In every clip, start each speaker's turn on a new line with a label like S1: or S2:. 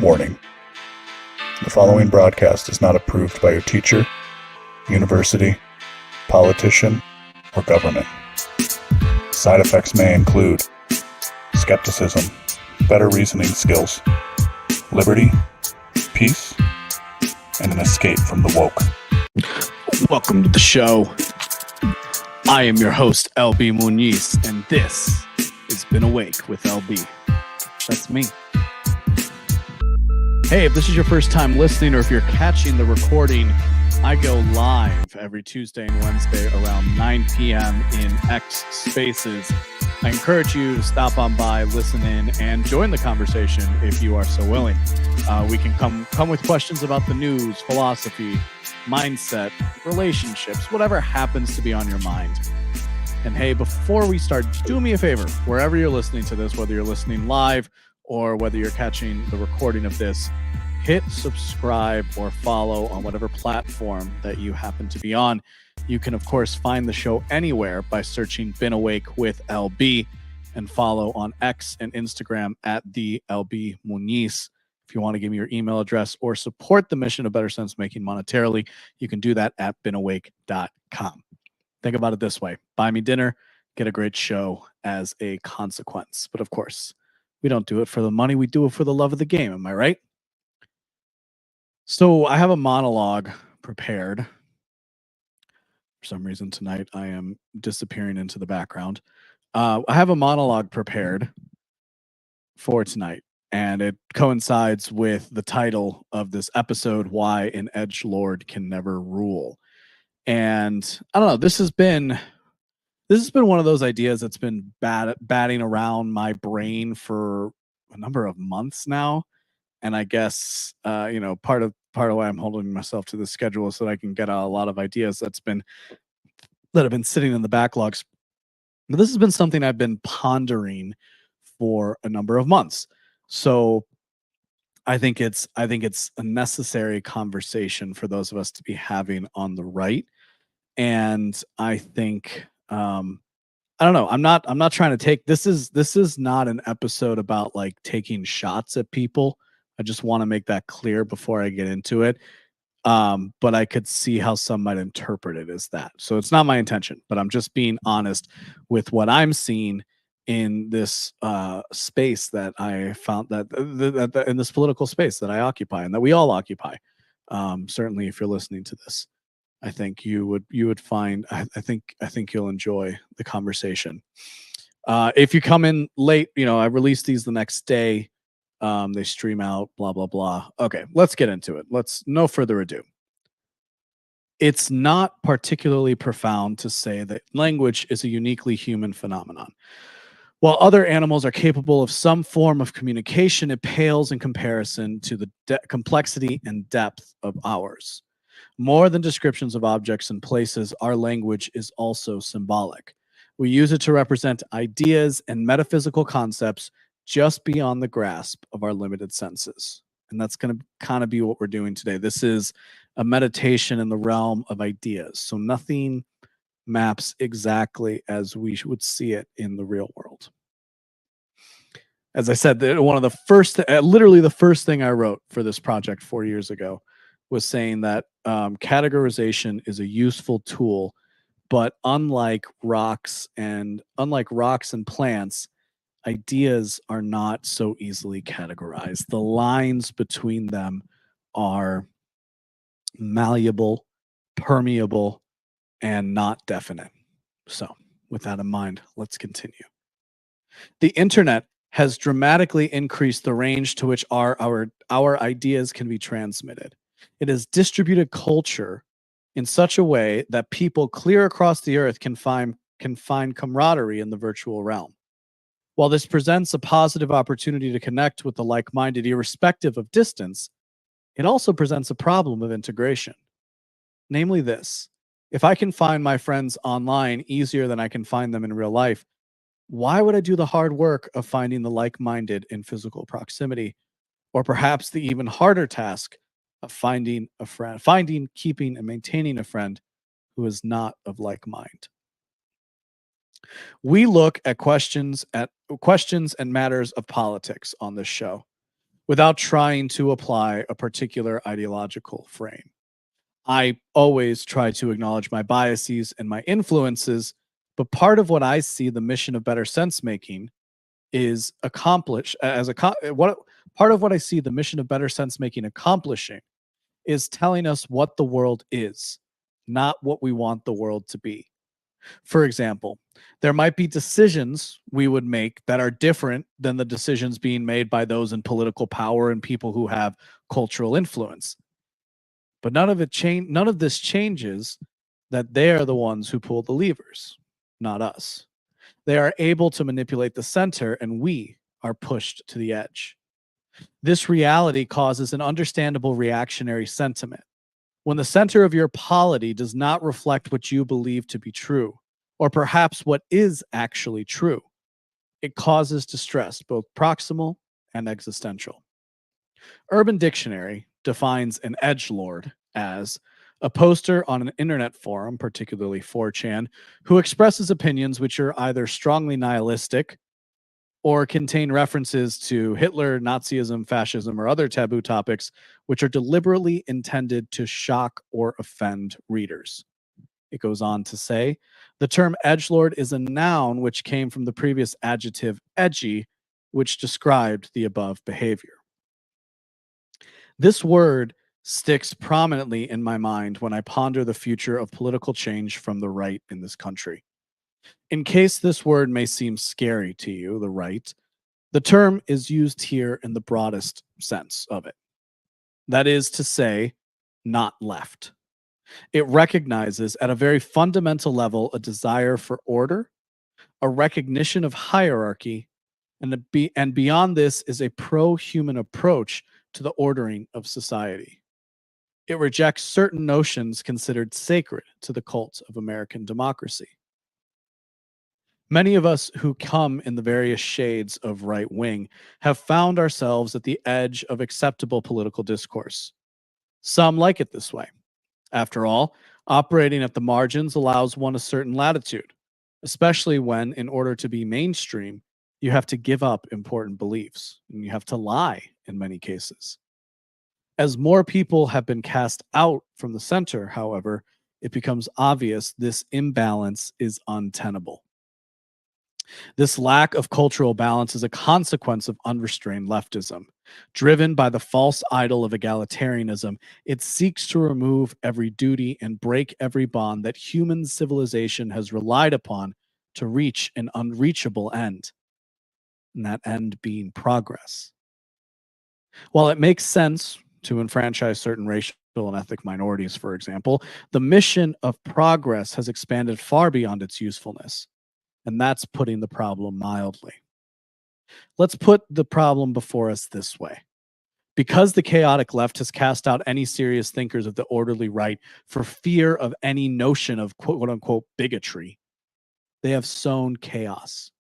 S1: Warning: the following broadcast is not approved by your teacher, university, politician, or government. Side effects may include skepticism, better reasoning skills, liberty, peace, and an escape from the woke.
S2: Welcome to the show. I am your host, LB Muniz, and this is Been Awake with LB. That's me. Hey, if this is your first time listening or if you're catching the recording, I go live every Tuesday and Wednesday around 9 p.m. in X Spaces. I encourage you to stop on by, listen in, and join the conversation if you are so willing. We can come with questions about the news, philosophy, mindset, relationships, whatever happens to be on your mind. And hey, before we start, do me a favor, wherever you're listening to this, whether you're listening live or whether you're catching the recording of this, hit subscribe or follow on whatever platform that you happen to be on. You can, of course, find the show anywhere by searching Been Awake with LB and follow on X and Instagram at the LB Muniz. If you want to give me your email address or support the mission of Better Sense Making monetarily, you can do that at beenawake.com. Think about it this way. Buy me dinner, get a great show as a consequence. But of course, we don't do it for the money. We do it for the love of the game. Am I right? So I have a monologue prepared. For some reason tonight, I am disappearing into the background. I have a monologue prepared for tonight, and it coincides with the title of this episode, Why an Edgelord Can Never Rule. And I don't know, this has been one of those ideas that's been batting around my brain for a number of months now. And I guess part of why I'm holding myself to the schedule is so that I can get out a lot of ideas that have been sitting in the backlogs. But this has been something I've been pondering for a number of months. So I think it's a necessary conversation for those of us to be having on the right. And I think I don't know. I'm not trying to take this is not an episode about like taking shots at people. I just want to make that clear before I get into it. But I could see how some might interpret it as that. So it's not my intention, but I'm just being honest with what I'm seeing in this space that I found that in this political space that I occupy and that we all occupy. Certainly, if you're listening to this, I think you would find. I think you'll enjoy the conversation. If you come in late, I release these the next day. They stream out, blah, blah, blah. Okay, let's get into it. No further ado. It's not particularly profound to say that language is a uniquely human phenomenon. While other animals are capable of some form of communication, it pales in comparison to the complexity and depth of ours. More than descriptions of objects and places, our language is also symbolic. We use it to represent ideas and metaphysical concepts just beyond the grasp of our limited senses. And that's going to kind of be what we're doing today. This is a meditation in the realm of ideas. So nothing maps exactly as we would see it in the real world. As I said, one of the first, literally the first thing I wrote for this project 4 years ago was saying that categorization is a useful tool, but unlike rocks and plants, ideas are not so easily categorized. The lines between them are malleable, permeable, and not definite. So, with that in mind, let's continue. The internet has dramatically increased the range to which our ideas can be transmitted. It has distributed culture in such a way that people clear across the earth can find camaraderie in the virtual realm. While this presents a positive opportunity to connect with the like-minded irrespective of distance, it also presents a problem of integration. Namely this: if I can find my friends online easier than I can find them in real life, why would I do the hard work of finding the like-minded in physical proximity? Or perhaps the even harder task of finding, keeping, and maintaining a friend who is not of like mind. We look at questions and matters of politics on this show. without trying to apply a particular ideological frame. I always try to acknowledge my biases and my influences, but part of what I see the mission of better sense making is accomplished as a what part of what I see the mission of better sense making accomplishing is telling us what the world is, not what we want the world to be. For example, there might be decisions we would make that are different than the decisions being made by those in political power and people who have cultural influence. But none of this changes that they are the ones who pull the levers, not us. They are able to manipulate the center and we are pushed to the edge. This reality causes an understandable reactionary sentiment. When the center of your polity does not reflect what you believe to be true, or perhaps what is actually true, it causes distress, both proximal and existential. Urban Dictionary defines an edgelord as a poster on an internet forum, particularly 4chan, who expresses opinions which are either strongly nihilistic or contain references to Hitler, Nazism, fascism, or other taboo topics which are deliberately intended to shock or offend readers. It goes on to say, the term edgelord is a noun which came from the previous adjective edgy, which described the above behavior. This word sticks prominently in my mind when I ponder the future of political change from the right in this country. In case this word may seem scary to you, the right, the term is used here in the broadest sense of it. That is to say, not left. It recognizes at a very fundamental level a desire for order, a recognition of hierarchy, and beyond this is a pro-human approach to the ordering of society. It rejects certain notions considered sacred to the cult of American democracy. Many of us who come in the various shades of right wing have found ourselves at the edge of acceptable political discourse. Some like it this way. After all, operating at the margins allows one a certain latitude, especially when, in order to be mainstream, you have to give up important beliefs and you have to lie in many cases. As more people have been cast out from the center, however, it becomes obvious this imbalance is untenable. This lack of cultural balance is a consequence of unrestrained leftism. Driven by the false idol of egalitarianism, it seeks to remove every duty and break every bond that human civilization has relied upon to reach an unreachable end, and that end being progress. While it makes sense to enfranchise certain racial and ethnic minorities, for example, the mission of progress has expanded far beyond its usefulness. And that's putting the problem mildly. Let's put the problem before us this way. Because the chaotic left has cast out any serious thinkers of the orderly right for fear of any notion of quote unquote bigotry, they have sown chaos.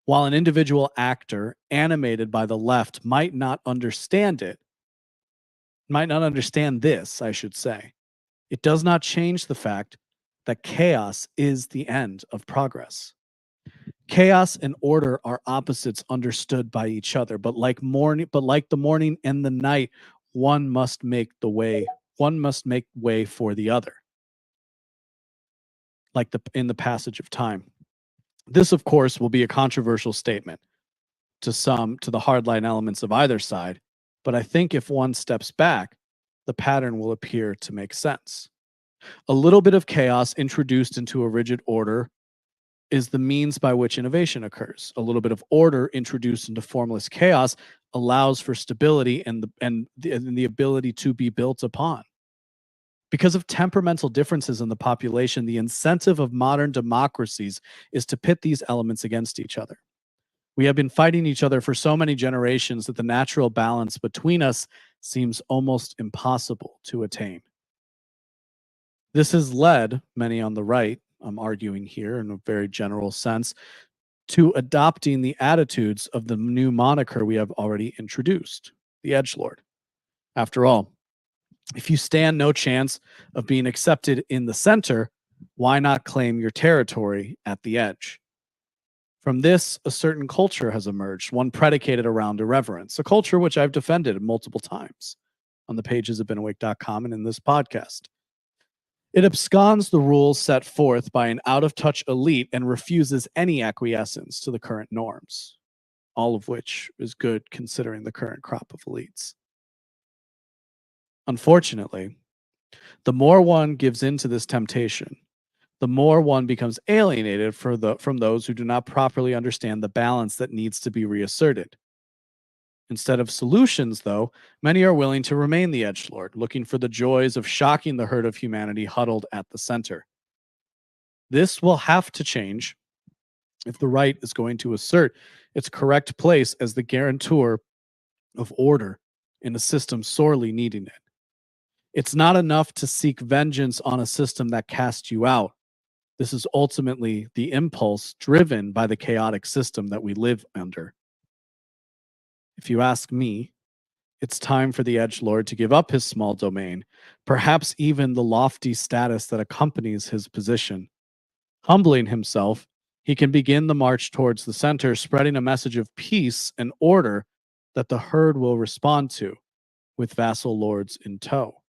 S2: While an individual actor animated by the left might not understand this, I should say, it does not change the fact that chaos is the end of progress. Chaos and order are opposites understood by each other, but like the morning and the night, one must make way for the other. Like in the passage of time. This, of course, will be a controversial statement to the hardline elements of either side, but I think if one steps back, the pattern will appear to make sense. A little bit of chaos introduced into a rigid order is the means by which innovation occurs. A little bit of order introduced into formless chaos allows for stability and the ability to be built upon. Because of temperamental differences in the population, the incentive of modern democracies is to pit these elements against each other. We have been fighting each other for so many generations that the natural balance between us seems almost impossible to attain. This has led many on the right, I'm arguing here in a very general sense, to adopting the attitudes of the new moniker we have already introduced, the edgelord. After all, if you stand no chance of being accepted in the center, why not claim your territory at the edge? From this, a certain culture has emerged, one predicated around irreverence, a culture which I've defended multiple times on the pages of beenawake.com and in this podcast. It absconds the rules set forth by an out-of-touch elite and refuses any acquiescence to the current norms, all of which is good considering the current crop of elites. Unfortunately, the more one gives in to this temptation, the more one becomes alienated from those who do not properly understand the balance that needs to be reasserted. Instead of solutions, though, many are willing to remain the edgelord, looking for the joys of shocking the herd of humanity huddled at the center. This will have to change if the right is going to assert its correct place as the guarantor of order in a system sorely needing it. It's not enough to seek vengeance on a system that casts you out. This is ultimately the impulse driven by the chaotic system that we live under. If you ask me, it's time for the edgelord to give up his small domain, perhaps even the lofty status that accompanies his position. Humbling himself, he can begin the march towards the center, spreading a message of peace and order that the herd will respond to, with vassal lords in tow.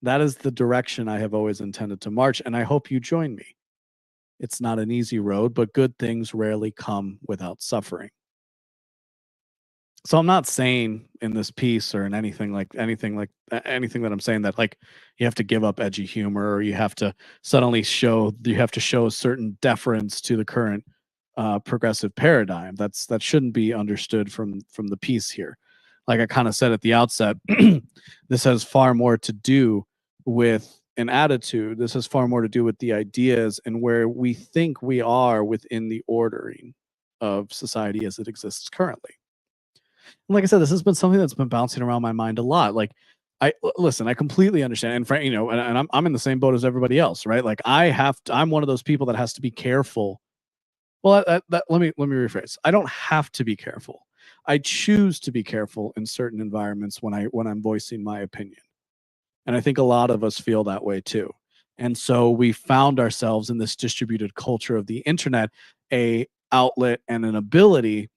S2: That is the direction I have always intended to march, and I hope you join me. It's not an easy road, but good things rarely come without suffering. So I'm not saying in this piece or in anything that I'm saying that like you have to give up edgy humor or you have to show a certain deference to the current progressive paradigm. That shouldn't be understood from the piece here. Like I kind of said at the outset, this has far more to do with an attitude. This has far more to do with the ideas and where we think we are within the ordering of society as it exists currently. And like I said, this has been something that's been bouncing around my mind a lot. Like, listen, I completely understand, and Frank, and I'm in the same boat as everybody else, right? Like, I'm one of those people that has to be careful. Well, let me rephrase. I don't have to be careful. I choose to be careful in certain environments when I'm voicing my opinion, and I think a lot of us feel that way too. And so we found ourselves in this distributed culture of the internet, a outlet and an ability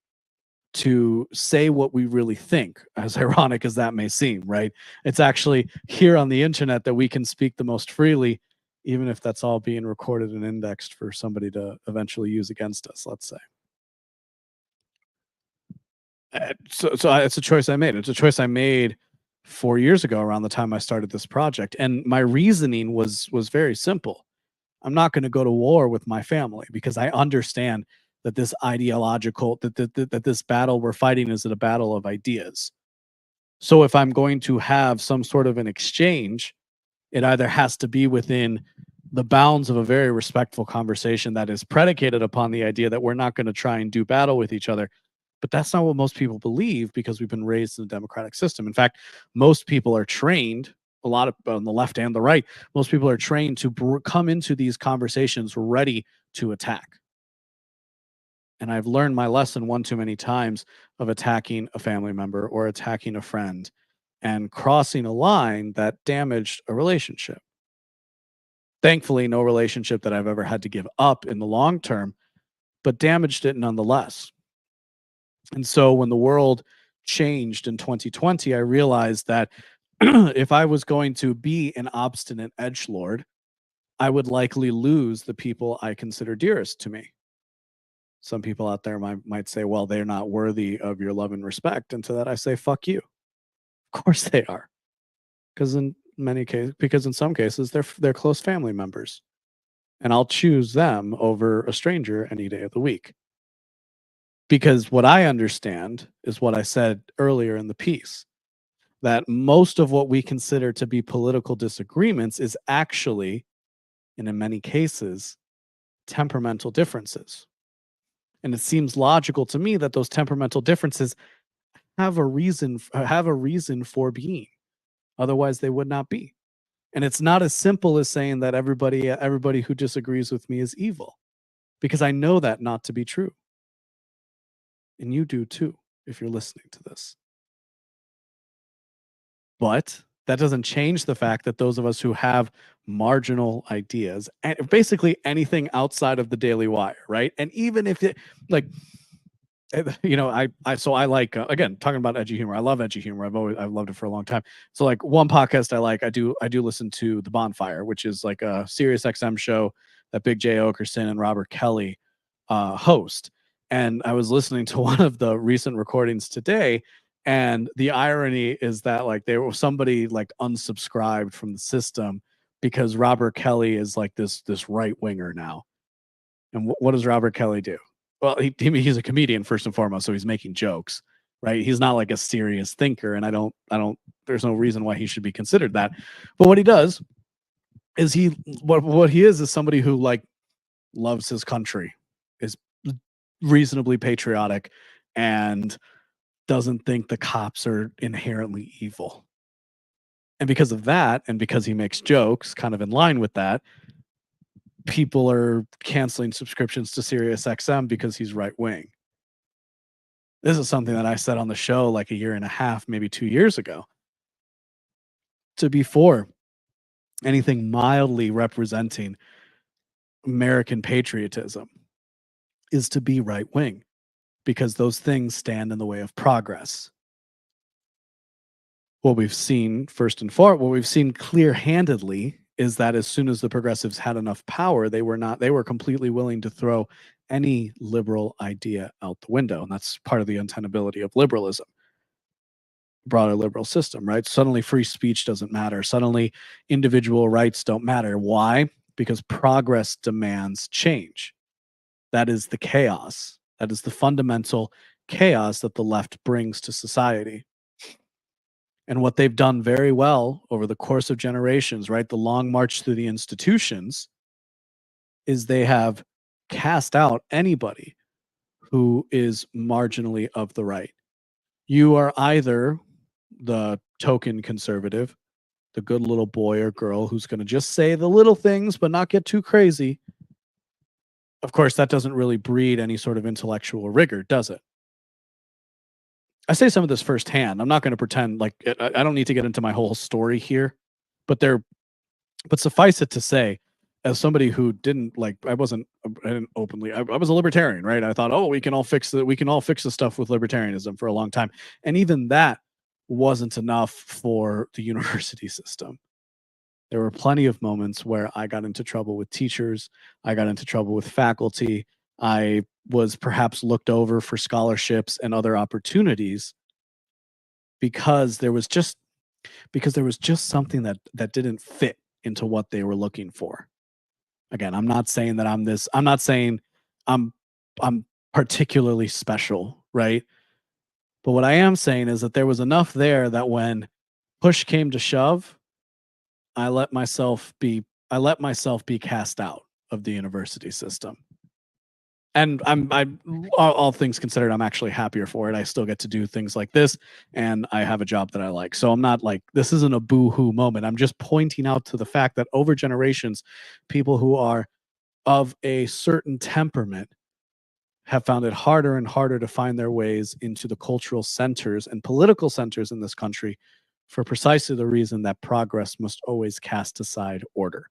S2: to say what we really think, as ironic as that may seem, right? It's actually here on the internet that we can speak the most freely, even if that's all being recorded and indexed for somebody to eventually use against us, let's say. It's a choice I made. It's a choice I made 4 years ago around the time I started this project. And my reasoning was very simple. I'm not going to go to war with my family because I understand that this ideological that this battle we're fighting is a battle of ideas. So if I'm going to have some sort of an exchange, it either has to be within the bounds of a very respectful conversation that is predicated upon the idea that we're not going to try and do battle with each other. But that's not what most people believe because we've been raised in a democratic system. In fact, most people are trained, a lot of on the left and the right, most people are trained to come into these conversations ready to attack. And I've learned my lesson one too many times of attacking a family member or attacking a friend and crossing a line that damaged a relationship. Thankfully, no relationship that I've ever had to give up in the long term, but damaged it nonetheless. And so when the world changed in 2020, I realized that if I was going to be an obstinate edgelord, I would likely lose the people I consider dearest to me. Some people out there might say, well, they're not worthy of your love and respect. And to that I say, fuck you. Of course they are. Because in some cases they're close family members. And I'll choose them over a stranger any day of the week. Because what I understand is what I said earlier in the piece, that most of what we consider to be political disagreements is actually, and in many cases, temperamental differences. And it seems logical to me that those temperamental differences have a reason for being. Otherwise, they would not be. And it's not as simple as saying that everybody who disagrees with me is evil, because I know that not to be true. And you do too, if you're listening to this. But that doesn't change the fact that those of us who have marginal ideas, and basically anything outside of the Daily Wire, right? And even if it, like, I like, again, talking about edgy humor. I love edgy humor. I've loved it for a long time. So like one podcast I like, I do listen to The Bonfire, which is like a Sirius XM show that Big J Okerson and Robert Kelly host. And I was listening to one of the recent recordings today, and the irony is that like there was somebody like unsubscribed from the system because Robert Kelly is like this right winger now. And what does Robert Kelly do? Well, he's a comedian first and foremost, so he's making jokes, right? He's not like a serious thinker, and I don't. There's no reason why he should be considered that. But what he does is what he is somebody who like loves his country, is reasonably patriotic, and doesn't think the cops are inherently evil. And because of that, and because he makes jokes kind of in line with that, people are canceling subscriptions to Sirius XM because he's right wing. This is something that I said on the show like a year and a half, maybe 2 years ago. To be for anything mildly representing American patriotism is to be right wing, because those things stand in the way of progress. What we've seen what we've seen clear-handedly is that as soon as the progressives had enough power, they were completely willing to throw any liberal idea out the window. And that's part of the untenability of liberalism, broader liberal system, right? Suddenly free speech doesn't matter. Suddenly individual rights don't matter. Why? Because progress demands change. That is the chaos. That is the fundamental chaos that the left brings to society. And what they've done very well over the course of generations, right? The long march through the institutions, is they have cast out anybody who is marginally of the right. You are either the token conservative, the good little boy or girl who's going to just say the little things but not get too crazy. Of course, that doesn't really breed any sort of intellectual rigor, does it? I say some of this firsthand. I'm not going to pretend like I don't need to get into my whole story here, but suffice it to say, as somebody who didn't like, I didn't openly, I was a libertarian, right? I thought, oh, we can all fix the stuff with libertarianism for a long time. And even that wasn't enough for the university system. There were plenty of moments where I got into trouble with teachers. I got into trouble with faculty. I was perhaps looked over for scholarships and other opportunities because there was just something that didn't fit into what they were looking for. Again, I'm not saying I'm particularly special, right? But what I am saying is that there was enough there that when push came to shove, I let myself be cast out of the university system. And all things considered, I'm actually happier for it. I still get to do things like this, and I have a job that I like. So I'm not like, this isn't a boo-hoo moment. I'm just pointing out to the fact that over generations, people who are of a certain temperament have found it harder and harder to find their ways into the cultural centers and political centers in this country, for precisely the reason that progress must always cast aside order.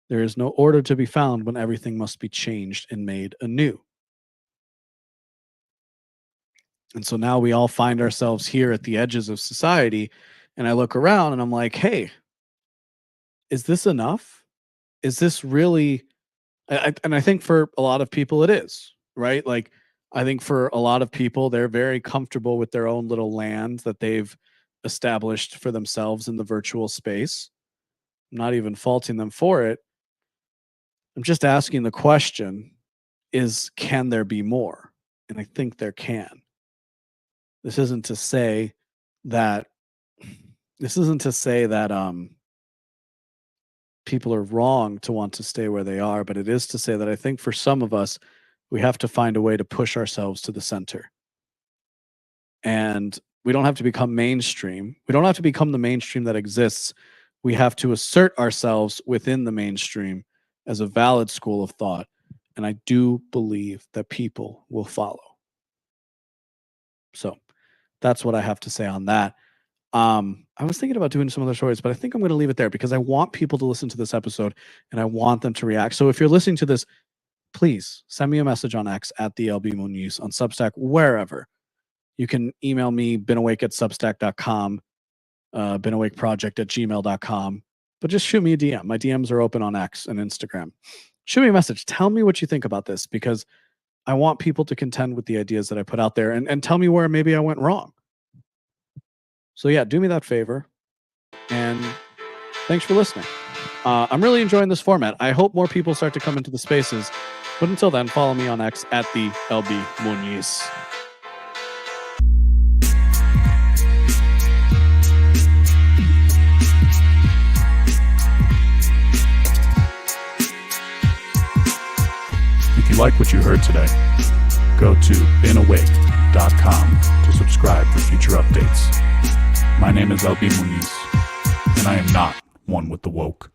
S2: There is no order to be found when everything must be changed and made anew. And so now we all find ourselves here at the edges of society, and I look around and I'm like, hey, is this enough? Is this really? And I think for a lot of people it is, right? Like, I think for a lot of people, they're very comfortable with their own little land that they've established for themselves in the virtual space. I'm not even faulting them for it. I'm just asking the question is, can there be more? And I think there can. This isn't to say that people are wrong to want to stay where they are, but it is to say that I think for some of us, we have to find a way to push ourselves to the center. And we don't have to become mainstream. We don't have to become the mainstream that exists. We have to assert ourselves within the mainstream as a valid school of thought. And I do believe that people will follow. So that's what I have to say on that. I was thinking about doing some other stories, but I think I'm going to leave it there because I want people to listen to this episode and I want them to react. So if you're listening to this, please send me a message on X at the LB Muniz, on Substack, wherever. You can email me, beenawake@substack.com, beenawakeproject@gmail.com, but just shoot me a DM. My DMs are open on X and Instagram. Shoot me a message. Tell me what you think about this because I want people to contend with the ideas that I put out there and tell me where maybe I went wrong. So yeah, do me that favor. And thanks for listening. I'm really enjoying this format. I hope more people start to come into the spaces. But until then, follow me on X at the LB Muniz.
S1: If you like what you heard today, go to beenawake.com to subscribe for future updates. My name is LB Muniz, and I am not one with the woke.